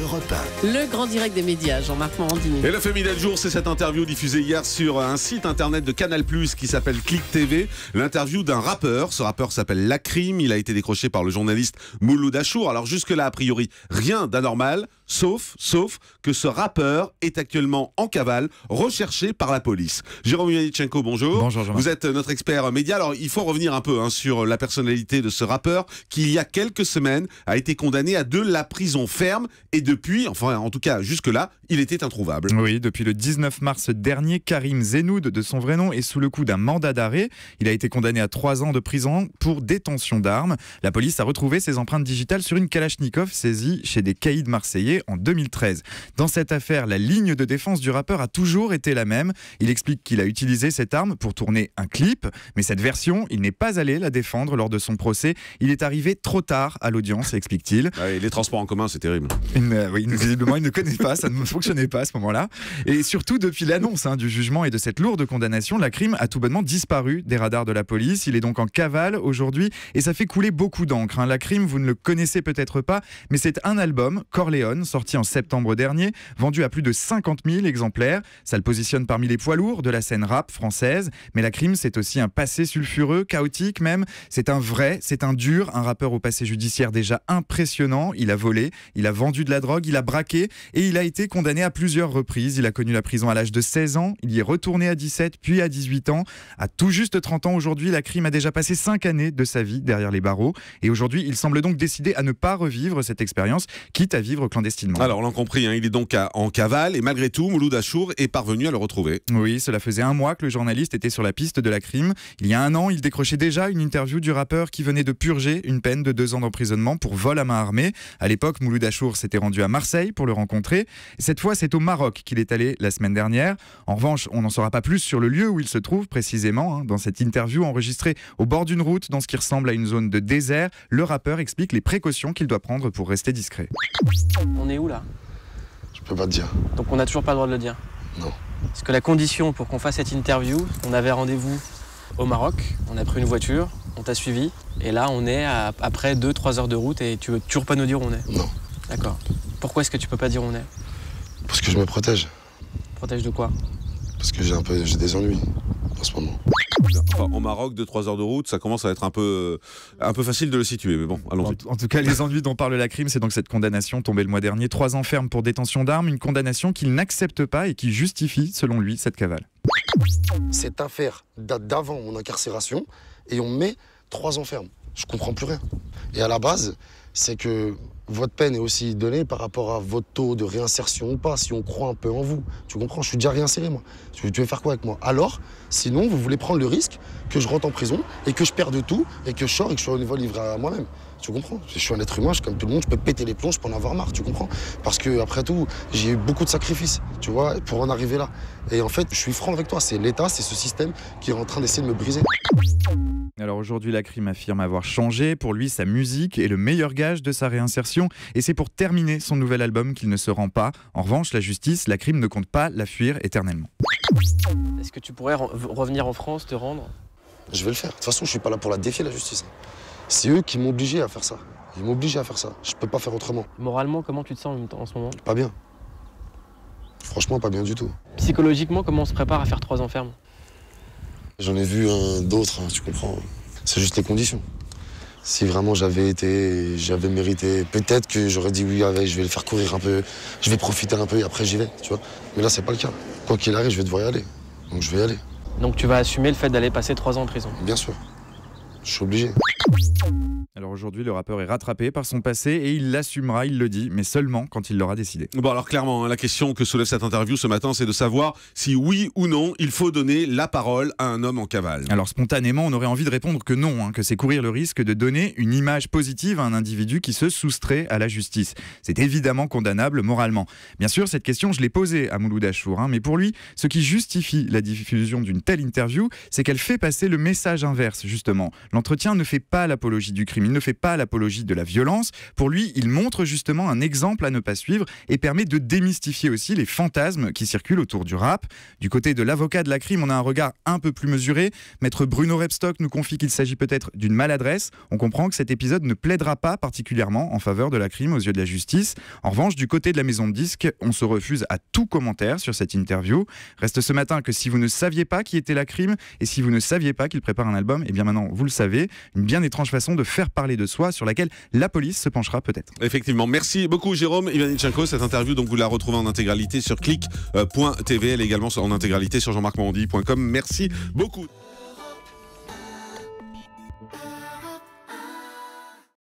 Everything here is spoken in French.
Europe 1. Le grand direct des médias, Jean-Marc Morandini. Et le féminin du jour, c'est cette interview diffusée hier sur un site internet de Canal+, qui s'appelle Click TV. L'interview d'un rappeur. Ce rappeur s'appelle Lakrim. Il a été décroché par le journaliste Mouloud Achour. Alors jusque-là, a priori, rien d'anormal, sauf que ce rappeur est actuellement en cavale, recherché par la police. Jérôme Yanitchenko, bonjour. Bonjour Jean-Marc. Vous êtes notre expert média. Alors il faut revenir un peu sur la personnalité de ce rappeur qui, il y a quelques semaines, a été condamné à de la prison ferme et depuis, enfin en tout cas jusque-là, il était introuvable. Oui, depuis le 19 mars dernier, Karim Zenoud, de son vrai nom, est sous le coup d'un mandat d'arrêt. Il a été condamné à 3 ans de prison pour détention d'armes. La police a retrouvé ses empreintes digitales sur une Kalachnikov saisie chez des caïds marseillais en 2013. Dans cette affaire, la ligne de défense du rappeur a toujours été la même. Il explique qu'il a utilisé cette arme pour tourner un clip, mais cette version, il n'est pas allé la défendre lors de son procès. Il est arrivé trop tard à l'audience, explique-t-il. Ouais, les transports en commun, c'est terrible. Oui, visiblement, il ne connaît pas, ça ne fonctionnait pas à ce moment-là. Et surtout, depuis l'annonce du jugement et de cette lourde condamnation, Lakrim a tout bonnement disparu des radars de la police. Il est donc en cavale aujourd'hui et ça fait couler beaucoup d'encre. Lakrim, vous ne le connaissez peut-être pas, mais c'est un album, Corleone, sorti en septembre dernier, vendu à plus de 50 000 exemplaires. Ça le positionne parmi les poids lourds de la scène rap française. Mais Lakrim, c'est aussi un passé sulfureux, chaotique même. C'est un vrai, c'est un dur, un rappeur au passé judiciaire déjà impressionnant. Il a volé, il a vendu de la drogue, il a braqué et il a été condamné à plusieurs reprises. Il a connu la prison à l'âge de 16 ans, il y est retourné à 17, puis à 18 ans. À tout juste 30 ans aujourd'hui, Lakrim a déjà passé 5 années de sa vie derrière les barreaux. Et aujourd'hui, il semble donc décider à ne pas revivre cette expérience, quitte à vivre clandestinement. Alors, on l'a compris, il est donc en cavale et malgré tout, Mouloud Achour est parvenu à le retrouver. Oui, cela faisait 1 mois que le journaliste était sur la piste de Lakrim. Il y a 1 an, il décrochait déjà une interview du rappeur qui venait de purger une peine de 2 ans d'emprisonnement pour vol à main armée. À l'époque, Mouloud Achour s'était rendu à Marseille pour le rencontrer. Cette fois, c'est au Maroc qu'il est allé la semaine dernière. En revanche, on n'en saura pas plus sur le lieu où il se trouve précisément. Dans cette interview enregistrée au bord d'une route, dans ce qui ressemble à une zone de désert, le rappeur explique les précautions qu'il doit prendre pour rester discret. On est où là? Je peux pas te dire. Donc on n'a toujours pas le droit de le dire? Non. Parce que la condition pour qu'on fasse cette interview, on avait rendez-vous au Maroc, on a pris une voiture, on t'a suivi, et là on est après 2-3 heures de route et tu veux toujours pas nous dire où on est? Non. D'accord. Pourquoi est-ce que tu peux pas dire où on est? Parce que je me protège. Protège de quoi? Parce que j'ai des ennuis en ce moment. Enfin, au Maroc, 2-3 heures de route, ça commence à être un peu facile de le situer, mais bon, allons-y. En tout cas, les ennuis dont parle Lakrim, c'est donc cette condamnation tombée le mois dernier. 3 ans ferme pour détention d'armes, une condamnation qu'il n'accepte pas et qui justifie, selon lui, cette cavale. Cette affaire date d'avant mon incarcération et on met 3 ans ferme. Je comprends plus rien. Et à la base, c'est que votre peine est aussi donnée par rapport à votre taux de réinsertion ou pas, si on croit un peu en vous. Tu comprends? Je suis déjà réinséré, moi. Tu veux faire quoi avec moi? Alors, sinon, vous voulez prendre le risque que je rentre en prison et que je perde tout et que je sors et que je sois au niveau livré à moi-même. Tu comprends? Je suis un être humain, je suis comme tout le monde, je peux péter les plombs, je peux en avoir marre, tu comprends? Parce que, après tout, j'ai eu beaucoup de sacrifices, tu vois, pour en arriver là. Et en fait, je suis franc avec toi, c'est l'État, c'est ce système qui est en train d'essayer de me briser. Alors aujourd'hui, Lakrim affirme avoir changé. Pour lui, sa musique est le meilleur gage de sa réinsertion. Et c'est pour terminer son nouvel album qu'il ne se rend pas. En revanche, la justice, Lakrim ne compte pas la fuir éternellement. Est-ce que tu pourrais revenir en France, te rendre? Je vais le faire. De toute façon, je suis pas là pour la défier, la justice. C'est eux qui m'ont obligé à faire ça. Ils m'ont obligé à faire ça. Je peux pas faire autrement. Moralement, comment tu te sens en ce moment? Pas bien. Franchement, pas bien du tout. Psychologiquement, comment on se prépare à faire 3 ans ferme? J'en ai vu d'autres, tu comprends. C'est juste les conditions. Si vraiment j'avais mérité, peut-être que j'aurais dit oui, je vais le faire courir un peu, je vais profiter un peu et après j'y vais, tu vois. Mais là, c'est pas le cas. Quoi qu'il arrive, je vais devoir y aller. Donc je vais y aller. Donc tu vas assumer le fait d'aller passer 3 ans en prison? Bien sûr. Je suis obligé. Alors aujourd'hui, le rappeur est rattrapé par son passé et il l'assumera, il le dit, mais seulement quand il l'aura décidé. Bon alors clairement, la question que soulève cette interview ce matin, c'est de savoir si oui ou non, il faut donner la parole à un homme en cavale. Alors spontanément, on aurait envie de répondre que non, que c'est courir le risque de donner une image positive à un individu qui se soustrait à la justice. C'est évidemment condamnable moralement. Bien sûr, cette question, je l'ai posée à Mouloud Achour, mais pour lui, ce qui justifie la diffusion d'une telle interview, c'est qu'elle fait passer le message inverse, justement. L'entretien ne fait pas pas l'apologie du crime, il ne fait pas l'apologie de la violence. Pour lui, il montre justement un exemple à ne pas suivre et permet de démystifier aussi les fantasmes qui circulent autour du rap. Du côté de l'avocat de Lacrim, on a un regard un peu plus mesuré. Maître Bruno Rebstock nous confie qu'il s'agit peut-être d'une maladresse. On comprend que cet épisode ne plaidera pas particulièrement en faveur de Lacrim aux yeux de la justice. En revanche, du côté de la maison de disques, on se refuse à tout commentaire sur cette interview. Reste ce matin que si vous ne saviez pas qui était Lacrim et si vous ne saviez pas qu'il prépare un album, eh bien maintenant vous le savez. Une bien étrange façon de faire parler de soi sur laquelle la police se penchera peut-être. Effectivement, merci beaucoup Jérôme Ivanichenko. Cette interview, donc vous la retrouvez en intégralité sur click.tv, elle est également en intégralité sur jean-marc-morandi.com. Merci beaucoup.